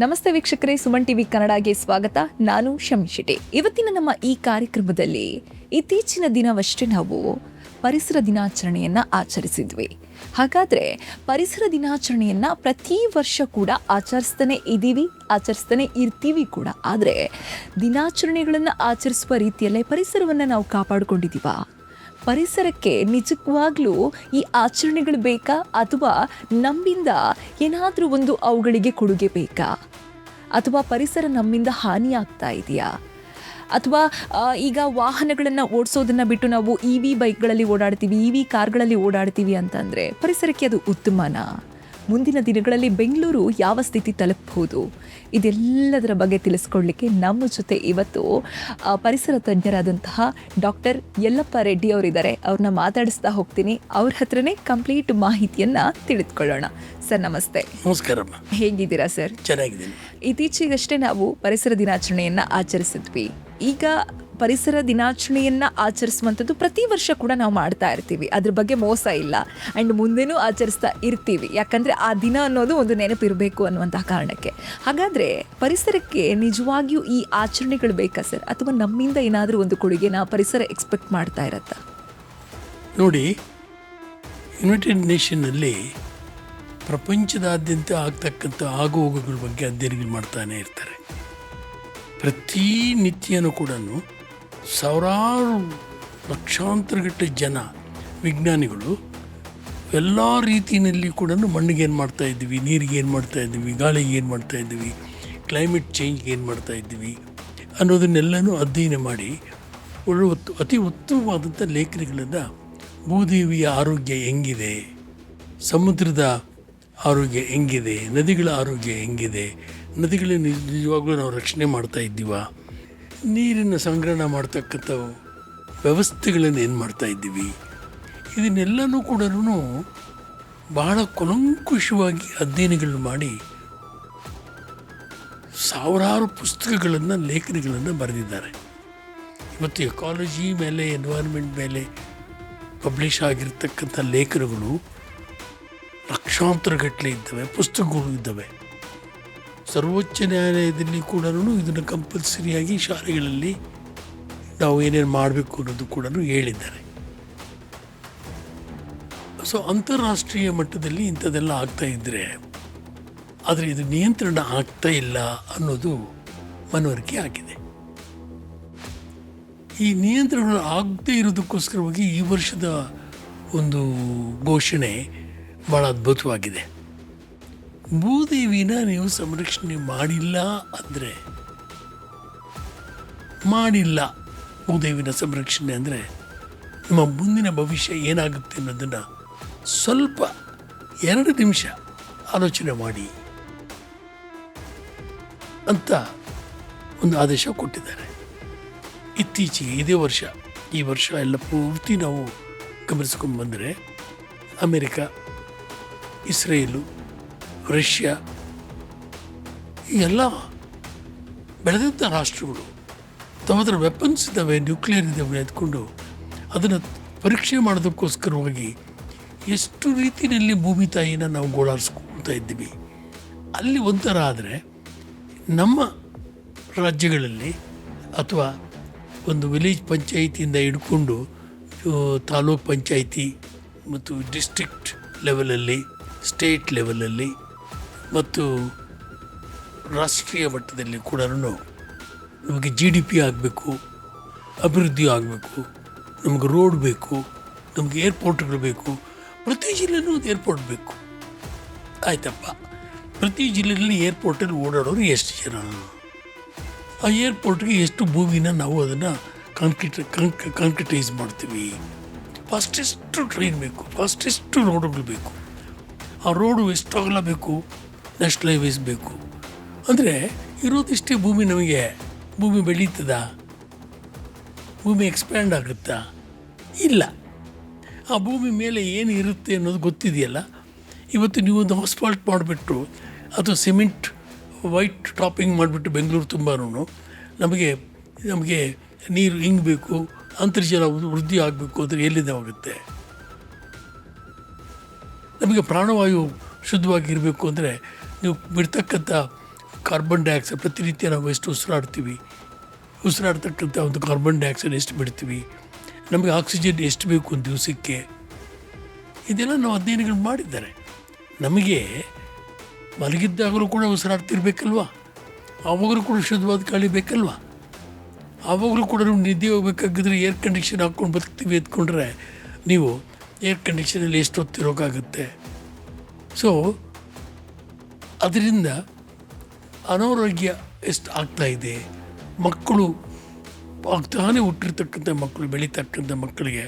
ನಮಸ್ತೆ ವೀಕ್ಷಕರೇ, ಸುಮನ್ ಟಿವಿ ಕನ್ನಡಗೆ ಸ್ವಾಗತ. ನಾನು ಶಮಿ ಶೆಟ್ಟಿ. ಇವತ್ತಿನ ನಮ್ಮ ಈ ಕಾರ್ಯಕ್ರಮದಲ್ಲಿ ಇತ್ತೀಚಿನ ದಿನವಷ್ಟೇ ನಾವು ಪರಿಸರ ದಿನಾಚರಣೆಯನ್ನು ಆಚರಿಸಿದ್ವಿ. ಹಾಗಾದರೆ ಪರಿಸರ ದಿನಾಚರಣೆಯನ್ನು ಪ್ರತಿ ವರ್ಷ ಕೂಡ ಆಚರಿಸ್ತಾನೆ ಇರ್ತೀವಿ ಕೂಡ. ಆದರೆ ದಿನಾಚರಣೆಗಳನ್ನು ಆಚರಿಸುವ ರೀತಿಯಲ್ಲೇ ಪರಿಸರವನ್ನು ನಾವು ಕಾಪಾಡಿಕೊಂಡಿದ್ದೀವ? ಪರಿಸರಕ್ಕೆ ನಿಜವಾಗ್ಲೂ ಈ ಆಚರಣೆಗಳು ಬೇಕಾ, ಅಥವಾ ನಮ್ಮಿಂದ ಏನಾದರೂ ಒಂದು ಅವುಗಳಿಗೆ ಕೊಡುಗೆ ಬೇಕಾ, ಅಥವಾ ಪರಿಸರ ನಮ್ಮಿಂದ ಹಾನಿ ಆಗ್ತಾ ಇದೆಯಾ? ಅಥವಾ ಈಗ ವಾಹನಗಳನ್ನು ಓಡಿಸೋದನ್ನು ಬಿಟ್ಟು ನಾವು EV ಬೈಕ್ಗಳಲ್ಲಿ ಓಡಾಡ್ತೀವಿ, EV ಕಾರ್ಗಳಲ್ಲಿ ಓಡಾಡ್ತೀವಿ ಅಂತಂದರೆ ಪರಿಸರಕ್ಕೆ ಅದು ಉತ್ತಮನಾ? ಮುಂದಿನ ದಿನಗಳಲ್ಲಿ ಬೆಂಗಳೂರು ಯಾವ ಸ್ಥಿತಿ ತಲುಪಬಹುದು? ಇದೆಲ್ಲದರ ಬಗ್ಗೆ ತಿಳಿಸ್ಕೊಡ್ಲಿಕ್ಕೆ ನಮ್ಮ ಜೊತೆ ಇವತ್ತು ಪರಿಸರ ತಜ್ಞರಾದಂತಹ ಡಾಕ್ಟರ್ ಯಲ್ಲಪ್ಪ ರೆಡ್ಡಿ ಅವರಿದ್ದಾರೆ. ಅವ್ರನ್ನ ಮಾತಾಡಿಸ್ತಾ ಹೋಗ್ತೀನಿ. ಅವ್ರ ಹತ್ರನೇ ಕಂಪ್ಲೀಟ್ ಮಾಹಿತಿಯನ್ನು ತಿಳಿದುಕೊಳ್ಳೋಣ. ಸರ್ ನಮಸ್ತೆ. ನಮಸ್ಕಾರ. ಹೇಗಿದ್ದೀರಾ ಸರ್? ಚೆನ್ನಾಗಿದ್ದೀನಿ. ಇತ್ತೀಚೆಗಷ್ಟೇ ನಾವು ಪರಿಸರ ದಿನಾಚರಣೆಯನ್ನು ಆಚರಿಸಿದ್ವಿ. ಈಗ ಪರಿಸರ ದಿನಾಚರಣೆಯನ್ನು ಆಚರಿಸುವಂಥದ್ದು ಪ್ರತಿ ವರ್ಷ ಕೂಡ ನಾವು ಮಾಡ್ತಾ ಇರ್ತೀವಿ. ಅದ್ರ ಬಗ್ಗೆ ಮೋಸ ಇಲ್ಲ. ಆ್ಯಂಡ್ ಮುಂದೆನೂ ಆಚರಿಸ್ತಾ ಇರ್ತೀವಿ, ಯಾಕಂದರೆ ಆ ದಿನ ಅನ್ನೋದು ಒಂದು ನೆನಪಿರಬೇಕು ಅನ್ನುವಂತಹ ಕಾರಣಕ್ಕೆ. ಹಾಗಾದರೆ ಪರಿಸರಕ್ಕೆ ನಿಜವಾಗಿಯೂ ಈ ಆಚರಣೆಗಳು ಬೇಕಾ ಸರ್, ಅಥವಾ ನಮ್ಮಿಂದ ಏನಾದರೂ ಒಂದು ಕೊಡುಗೆನ ಪರಿಸರ ಎಕ್ಸ್ಪೆಕ್ಟ್ ಮಾಡ್ತಾ ಇರತ್ತಾ? ನೋಡಿ, ಯುನೈಟೆಡ್ ನೇಷನ್ನಲ್ಲಿ ಪ್ರಪಂಚದಾದ್ಯಂತ ಆಗ್ತಕ್ಕಂಥ ಆಗುಹೋಗುಗಳ ಬಗ್ಗೆ ಅಧ್ಯಯನಗಳು ಮಾಡ್ತಾನೆ ಇರ್ತಾರೆ. ಪ್ರತಿನಿತ್ಯನೂ ಕೂಡ ಸಾವಿರಾರು ಲಕ್ಷಾಂತರಗಟ್ಟಲೆ ಜನ ವಿಜ್ಞಾನಿಗಳು ಎಲ್ಲ ರೀತಿಯಲ್ಲಿ ಕೂಡ ಮಣ್ಣಿಗೆ ಏನು ಮಾಡ್ತಾ ಇದ್ದೀವಿ, ನೀರಿಗೆ ಏನು ಮಾಡ್ತಾ ಇದ್ದೀವಿ, ಗಾಳಿಗೆ ಏನು ಮಾಡ್ತಾ ಇದ್ದೀವಿ, ಕ್ಲೈಮೇಟ್ ಚೇಂಜ್ಗೆ ಏನು ಮಾಡ್ತಾ ಇದ್ದೀವಿ ಅನ್ನೋದನ್ನೆಲ್ಲನೂ ಅಧ್ಯಯನ ಮಾಡಿ ಅತಿ ಉತ್ತಮವಾದಂಥ ಲೇಖನಗಳನ್ನು ಭೂದೇವಿಯ ಆರೋಗ್ಯ ಹೆಂಗಿದೆ, ಸಮುದ್ರದ ಆರೋಗ್ಯ ಹೆಂಗಿದೆ, ನದಿಗಳ ಆರೋಗ್ಯ ಹೆಂಗಿದೆ, ನದಿಗಳನ್ನು ನಿಜವಾಗ್ಲೂ ನಾವು ರಕ್ಷಣೆ ಮಾಡ್ತಾ ಇದ್ದೀವ, ನೀರನ್ನು ಸಂಗ್ರಹಣ ಮಾಡ್ತಕ್ಕಂಥ ವ್ಯವಸ್ಥೆಗಳನ್ನು ಏನು ಮಾಡ್ತಾ ಇದ್ದೀವಿ, ಇದನ್ನೆಲ್ಲನೂ ಕೂಡ ಬಹಳ ಕೂಲಂಕುಷವಾಗಿ ಅಧ್ಯಯನಗಳನ್ನು ಮಾಡಿ ಸಾವಿರಾರು ಪುಸ್ತಕಗಳನ್ನು, ಲೇಖನಗಳನ್ನು ಬರೆದಿದ್ದಾರೆ. ಇವತ್ತು ಎಕಾಲಜಿ ಮೇಲೆ, ಎನ್ವೈರ್ಮೆಂಟ್ ಮೇಲೆ ಪಬ್ಲಿಷ್ ಆಗಿರ್ತಕ್ಕಂಥ ಲೇಖನಗಳು ಲಕ್ಷಾಂತರ ಗಟ್ಟಲೆ ಇದ್ದಾವೆ, ಪುಸ್ತಕಗಳು ಇದ್ದಾವೆ. ಸರ್ವೋಚ್ಚ ನ್ಯಾಯಾಲಯದಲ್ಲಿ ಕೂಡ ಇದನ್ನು ಕಂಪಲ್ಸರಿಯಾಗಿ ಶಾಲೆಗಳಲ್ಲಿ ನಾವು ಏನೇನು ಮಾಡಬೇಕು ಅನ್ನೋದು ಕೂಡ ಹೇಳಿದ್ದಾರೆ. ಸೊ ಅಂತಾರಾಷ್ಟ್ರೀಯ ಮಟ್ಟದಲ್ಲಿ ಇಂಥದ್ದೆಲ್ಲ ಆಗ್ತಾ ಇದ್ದರೆ, ಆದರೆ ಇದು ನಿಯಂತ್ರಣ ಆಗ್ತಾ ಇಲ್ಲ ಅನ್ನೋದು ಮನವರಿಕೆ ಆಗಿದೆ. ಈ ನಿಯಂತ್ರಣ ಆಗದೇ ಇರೋದಕ್ಕೋಸ್ಕರವಾಗಿ ಈ ವರ್ಷದ ಒಂದು ಘೋಷಣೆ ಭಾಳ ಅದ್ಭುತವಾಗಿದೆ. ಭೂದೇವಿನ ನೀವು ಸಂರಕ್ಷಣೆ ಮಾಡಿಲ್ಲ ಅಂದರೆ, ಭೂದೇವಿನ ಸಂರಕ್ಷಣೆ ಅಂದರೆ ನಿಮ್ಮ ಮುಂದಿನ ಭವಿಷ್ಯ ಏನಾಗುತ್ತೆ ಅನ್ನೋದನ್ನು ಸ್ವಲ್ಪ 2 ನಿಮಿಷ ಆಲೋಚನೆ ಮಾಡಿ ಅಂತ ಒಂದು ಆದೇಶ ಕೊಟ್ಟಿದ್ದಾರೆ. ಇತ್ತೀಚೆಗೆ ಈ ವರ್ಷ ಎಲ್ಲ ಪೂರ್ತಿ ನಾವು ಗಮನಿಸ್ಕೊಂಡು ಬಂದರೆ ಅಮೆರಿಕ, ಇಸ್ರೇಲು, ರಷ್ಯಾ ಈ ಎಲ್ಲ ಬೆಳೆದಂಥ ರಾಷ್ಟ್ರಗಳು ತಮ್ಮ ಹತ್ರ ವೆಪನ್ಸ್ ಇದ್ದಾವೆ, ನ್ಯೂಕ್ಲಿಯರ್ ಇದ್ದಾವೆ ಅಂದ್ಕೊಂಡು ಅದನ್ನು ಪರೀಕ್ಷೆ ಮಾಡೋದಕ್ಕೋಸ್ಕರವಾಗಿ ಎಷ್ಟು ರೀತಿಯಲ್ಲಿ ಭೂಮಿ ತಾಯಿನ ನಾವು ಗೋಳಾಡಿಸ್ಕೊಳ್ತಾ ಇದ್ದೀವಿ. ಅಲ್ಲಿ ಒಂಥರ ಆದರೆ ನಮ್ಮ ರಾಜ್ಯಗಳಲ್ಲಿ ಅಥವಾ ಒಂದು ವಿಲೇಜ್ ಪಂಚಾಯಿತಿಯಿಂದ ಹಿಡ್ಕೊಂಡು ತಾಲೂಕ್ ಪಂಚಾಯಿತಿ ಮತ್ತು ಡಿಸ್ಟ್ರಿಕ್ಟ್ ಲೆವೆಲಲ್ಲಿ, ಸ್ಟೇಟ್ ಲೆವೆಲಲ್ಲಿ ಮತ್ತು ರಾಷ್ಟ್ರೀಯ ಮಟ್ಟದಲ್ಲಿ ಕೂಡ ನಮಗೆ GDP ಆಗಬೇಕು, ಅಭಿವೃದ್ಧಿ ಆಗಬೇಕು, ನಮಗೆ ರೋಡ್ ಬೇಕು, ನಮಗೆ ಏರ್ಪೋರ್ಟ್ಗಳು ಬೇಕು, ಪ್ರತಿ ಜಿಲ್ಲೆಯೂ ಒಂದು ಏರ್ಪೋರ್ಟ್ ಬೇಕು. ಆಯ್ತಪ್ಪ, ಪ್ರತಿ ಜಿಲ್ಲೆಯಲ್ಲಿ ಏರ್ಪೋರ್ಟಲ್ಲಿ ಓಡಾಡೋರು ಎಷ್ಟು ಜನ, ಆ ಏರ್ಪೋರ್ಟ್ಗೆ ಎಷ್ಟು ಭೂಮಿನ ನಾವು ಅದನ್ನು ಕಾಂಕ್ರಿಟೈಸ್ ಮಾಡ್ತೀವಿ, ಫಾಸ್ಟೆಸ್ಟ್ ಟ್ರೈನ್ ಬೇಕು, ಫಾಸ್ಟೆಸ್ಟ್ ರೋಡ್ಗಳು ಬೇಕು, ಆ ರೋಡು ಎಷ್ಟು ಅಗಲ ಬೇಕು, ನ್ಯಾಷನಲ್ ಹೈವೇಸ್ ಬೇಕು. ಅಂದರೆ ಇರೋದಿಷ್ಟೇ ಭೂಮಿ, ನಮಗೆ ಭೂಮಿ ಬೆಳೀತದ, ಭೂಮಿ ಎಕ್ಸ್ಪ್ಯಾಂಡ್ ಆಗುತ್ತಾ? ಇಲ್ಲ. ಆ ಭೂಮಿ ಮೇಲೆ ಏನು ಇರುತ್ತೆ ಅನ್ನೋದು ಗೊತ್ತಿದೆಯಲ್ಲ. ಇವತ್ತು ನೀವು ಒಂದು ಹಾಸ್ಪಾಲ್ಟ್ ಮಾಡಿಬಿಟ್ಟು ಅಥವಾ ಸಿಮೆಂಟ್ ವೈಟ್ ಟಾಪಿಂಗ್ ಮಾಡಿಬಿಟ್ಟು ಬೆಂಗಳೂರು ತುಂಬಾ ನಮಗೆ ನೀರು ಹಿಂಗಬೇಕು, ಅಂತರ್ಜಲ ವೃದ್ಧಿ ಆಗಬೇಕು ಅಂದರೆ ಎಲ್ಲಿಂದ ಹೋಗುತ್ತೆ? ನಮಗೆ ಪ್ರಾಣವಾಯು ಶುದ್ಧವಾಗಿರಬೇಕು ಅಂದರೆ ನೀವು ಬಿಡ್ತಕ್ಕಂಥ ಕಾರ್ಬನ್ ಡೈಆಕ್ಸೈಡ್ ಪ್ರತಿನಿತ್ಯ ನಾವು ಎಷ್ಟು ಉಸಿರಾಡ್ತಕ್ಕಂಥ ಒಂದು ಕಾರ್ಬನ್ ಡೈಆಕ್ಸೈಡ್ ಎಷ್ಟು ಬಿಡ್ತೀವಿ, ನಮಗೆ ಆಕ್ಸಿಜನ್ ಎಷ್ಟು ಬೇಕು ಒಂದು ದಿವಸಕ್ಕೆ, ಇದೆಲ್ಲ ನಾವು ಅಧ್ಯಯನಗಳು ಮಾಡಿದ್ದಾರೆ. ನಮಗೆ ಮಲಗಿದ್ದಾಗಲೂ ಕೂಡ ಉಸಿರಾಡ್ತಿರ್ಬೇಕಲ್ವ, ಆವಾಗಲೂ ಕೂಡ ಶುದ್ಧವಾದ ಗಾಳಿ ಬೇಕಲ್ವ, ಆವಾಗಲೂ ಕೂಡ ನಾವು ನಿದ್ದೆ ಹೋಗ್ಬೇಕಾಗಿದ್ರೆ ಏರ್ ಕಂಡೀಷನ್ ಹಾಕ್ಕೊಂಡು ಬದುಕ್ತೀವಿ ಎತ್ಕೊಂಡ್ರೆ ನೀವು ಏರ್ ಕಂಡೀಷನಲ್ಲಿ ಎಷ್ಟು ಹೊತ್ತಿರೋಕ್ಕಾಗುತ್ತೆ. ಸೊ ಅದರಿಂದ ಅನಾರೋಗ್ಯ ಎಷ್ಟು ಆಗ್ತಾಯಿದೆ. ಮಕ್ಕಳು ಆಗ್ತಾನೆ ಹುಟ್ಟಿರ್ತಕ್ಕಂಥ ಮಕ್ಕಳು, ಬೆಳೀತಕ್ಕಂಥ ಮಕ್ಕಳಿಗೆ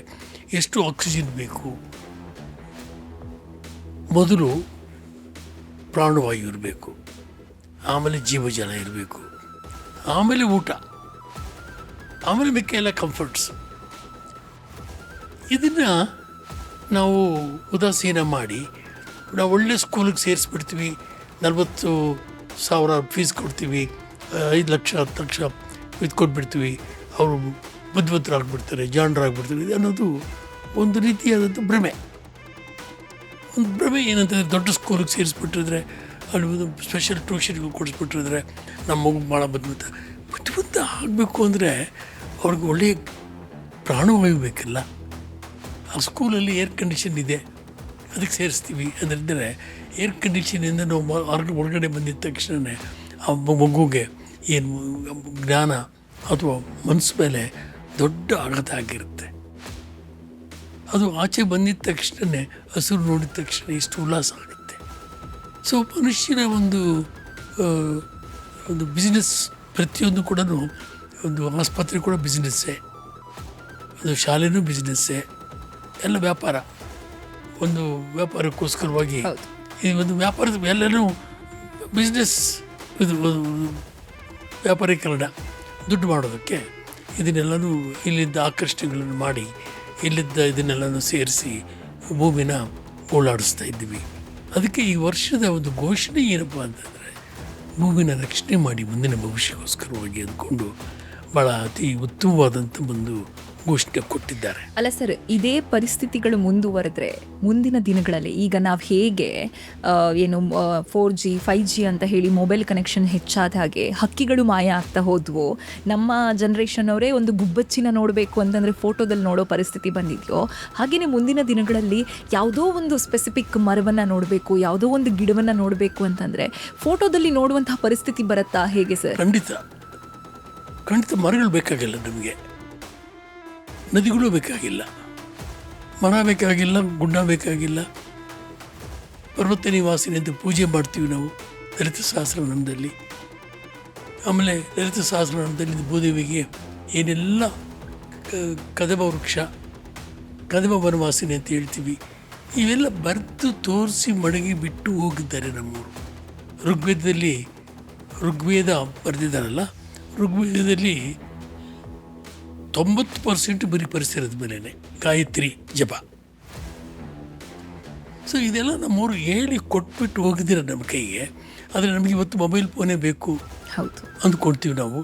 ಎಷ್ಟು ಆಕ್ಸಿಜನ್ ಬೇಕು. ಮೊದಲು ಪ್ರಾಣವಾಯು ಇರಬೇಕು, ಆಮೇಲೆ ಜೀವಜಲ ಇರಬೇಕು, ಆಮೇಲೆ ಊಟ, ಆಮೇಲೆ ಮಿಕ್ಕ ಎಲ್ಲ ಕಂಫರ್ಟ್ಸ್. ಇದನ್ನು ನಾವು ಉದಾಸೀನ ಮಾಡಿ ನಾವು ಒಳ್ಳೆ ಸ್ಕೂಲಿಗೆ ಸೇರಿಸ್ಬಿಡ್ತೀವಿ, 40,000 ಫೀಸ್ ಕೊಡ್ತೀವಿ, 5 ಲಕ್ಷ 10 ಲಕ್ಷ ಇದು ಕೊಟ್ಬಿಡ್ತೀವಿ, ಅವರು ಬುದ್ಧಿವಂತರಾಗ್ಬಿಡ್ತಾರೆ, ಜಾಣರಾಗ್ಬಿಡ್ತಾರೆ ಅನ್ನೋದು ಒಂದು ರೀತಿಯಾದಂಥ ಭ್ರಮೆ. ಒಂದು ಭ್ರಮೆ ಏನಂತಂದರೆ ದೊಡ್ಡ ಸ್ಕೂಲಿಗೆ ಸೇರಿಸ್ಬಿಟ್ಟಿದ್ರೆ, ಅಲ್ಲಿ ಒಂದು ಸ್ಪೆಷಲ್ ಟ್ಯೂಷನ್ಗೆ ಕೊಡಿಸ್ಬಿಟ್ಟಿದ್ರೆ ನಮ್ಮ ಮಗು ಭಾಳ ಬುದ್ಧಿವಂತ ಆಗಬೇಕು ಅಂದರೆ ಅವ್ರಿಗೆ ಒಳ್ಳೆಯ ಪ್ರಾಣವಾಯು ಬೇಕಲ್ಲ. ಆ ಸ್ಕೂಲಲ್ಲಿ ಏರ್ ಕಂಡೀಷನ್ ಇದೆ, ಅದಕ್ಕೆ ಸೇರಿಸ್ತೀವಿ ಅಂದರೆ ಏರ್ ಕಂಡೀಷನಿಂದ ನಾವು ಹೊರಗಡೆ ಬಂದಿದ್ದ ತಕ್ಷಣ ಆ ಮಗುಗೆ ಏನು ಜ್ಞಾನ ಅಥವಾ ಮನಸ್ಸು ಮೇಲೆ ದೊಡ್ಡ ಆಘಾತ ಆಗಿರುತ್ತೆ. ಅದು ಆಚೆ ಬಂದಿದ್ದ ತಕ್ಷಣ ಹಸಿರು ನೋಡಿದ ತಕ್ಷಣ ಇಷ್ಟು ಉಲ್ಲಾಸ ಆಗುತ್ತೆ. ಸೊ ಮನುಷ್ಯನ ಒಂದು ಬಿಸ್ನೆಸ್, ಪ್ರತಿಯೊಂದು ಕೂಡ ಒಂದು ಆಸ್ಪತ್ರೆ ಕೂಡ ಬಿಸ್ನೆಸ್ಸೇ, ಒಂದು ಶಾಲೆನೂ ಬಿಸ್ನೆಸ್ಸೇ, ಎಲ್ಲ ವ್ಯಾಪಾರ. ಒಂದು ವ್ಯಾಪಾರಕ್ಕೋಸ್ಕರವಾಗಿ ಈ ಒಂದು ವ್ಯಾಪಾರದ ಎಲ್ಲನೂ ಬಿಸ್ನೆಸ್, ಇದು ವ್ಯಾಪಾರೀಕರಣ, ದುಡ್ಡು ಮಾಡೋದಕ್ಕೆ ಇದನ್ನೆಲ್ಲನೂ ಇಲ್ಲಿದ್ದ ಆಕರ್ಷಣೆಗಳನ್ನು ಮಾಡಿ ಇಲ್ಲಿದ್ದ ಇದನ್ನೆಲ್ಲನೂ ಸೇರಿಸಿ ಭೂಮಿನ ಓಡಾಡಿಸ್ತಾ ಇದ್ದೀವಿ. ಅದಕ್ಕೆ ಈ ವರ್ಷದ ಒಂದು ಘೋಷಣೆ ಏನಪ್ಪ ಅಂತಂದರೆ ಭೂಮಿನ ರಕ್ಷಣೆ ಮಾಡಿ ಮುಂದಿನ ಭವಿಷ್ಯಕ್ಕೋಸ್ಕರವಾಗಿ ಅಂದ್ಕೊಂಡು ಭಾಳ ಅತಿ ಉತ್ತಮವಾದಂಥ ಒಂದು ಘೋಷಣೆ ಕೊಟ್ಟಿದ್ದಾರೆ. ಅಲ್ಲ ಸರ್, ಇದೇ ಪರಿಸ್ಥಿತಿಗಳು ಮುಂದುವರೆದ್ರೆ ಮುಂದಿನ ದಿನಗಳಲ್ಲಿ ಈಗ ನಾವು ಹೇಗೆ ಏನು 4G 5G ಅಂತ ಹೇಳಿ ಮೊಬೈಲ್ ಕನೆಕ್ಷನ್ ಹೆಚ್ಚಾದ ಹಾಗೆ ಹಕ್ಕಿಗಳು ಮಾಯ ಆಗ್ತಾ ಹೋದ್ವು, ನಮ್ಮ ಜನ್ರೇಷನ್ ಅವರೇ ಒಂದು ಗುಬ್ಬಚ್ಚಿನ ನೋಡಬೇಕು ಅಂತಂದರೆ ಫೋಟೋದಲ್ಲಿ ನೋಡೋ ಪರಿಸ್ಥಿತಿ ಬಂದಿದೆಯೋ, ಹಾಗೆಯೇ ಮುಂದಿನ ದಿನಗಳಲ್ಲಿ ಯಾವುದೋ ಒಂದು ಸ್ಪೆಸಿಫಿಕ್ ಮರವನ್ನು ನೋಡಬೇಕು, ಯಾವುದೋ ಒಂದು ಗಿಡವನ್ನು ನೋಡಬೇಕು ಅಂತಂದರೆ ಫೋಟೋದಲ್ಲಿ ನೋಡುವಂತಹ ಪರಿಸ್ಥಿತಿ ಬರುತ್ತಾ, ಹೇಗೆ ಸರ್? ಖಂಡಿತ ಮರಗಳು ಬೇಕಾಗಿಲ್ಲ, ನಮಗೆ ನದಿಗಳು ಬೇಕಾಗಿಲ್ಲ, ಮರ ಬೇಕಾಗಿಲ್ಲ, ಗುಡ್ಡ ಬೇಕಾಗಿಲ್ಲ. ಪರ್ವತ ನಿವಾಸಿನಿ ಅಂತ ಪೂಜೆ ಮಾಡ್ತೀವಿ ನಾವು ಲಲಿತ ಸಹಸ್ರನಾಮದಲ್ಲಿ. ಆಮೇಲೆ ಲಲಿತ ಸಹಸ್ರನಾಮದಲ್ಲಿ ಭೂದೇವಿಗೆ ಏನೆಲ್ಲ ಕದಮ ವೃಕ್ಷ, ಕದಮ ವನವಾಸಿನಿ ಅಂತ ಹೇಳ್ತೀವಿ, ಇವೆಲ್ಲ ಬರೆದು ತೋರಿಸಿ ಮಡಗಿ ಬಿಟ್ಟು ಹೋಗಿದ್ದಾರೆ ನಮ್ಮವರು. ಋಗ್ವೇದ ಬರೆದಿದ್ದಾರಲ್ಲ, ಋಗ್ವೇದದಲ್ಲಿ 90% ಬರೀ ಪರಿಸರದ ಮೇಲೇ ಗಾಯತ್ರಿ ಜಪ. ಸೊ ಇದೆಲ್ಲ ನಮ್ಮವರು ಹೇಳಿ ಕೊಟ್ಬಿಟ್ಟು ಹೋಗಿದ್ದೀರ ನಮ್ಮ ಕೈಗೆ. ಆದರೆ ನಮಗೆ ಇವತ್ತು ಮೊಬೈಲ್ ಫೋನೇ ಬೇಕು ಅಂದ್ಕೊಳ್ತೀವಿ ನಾವು.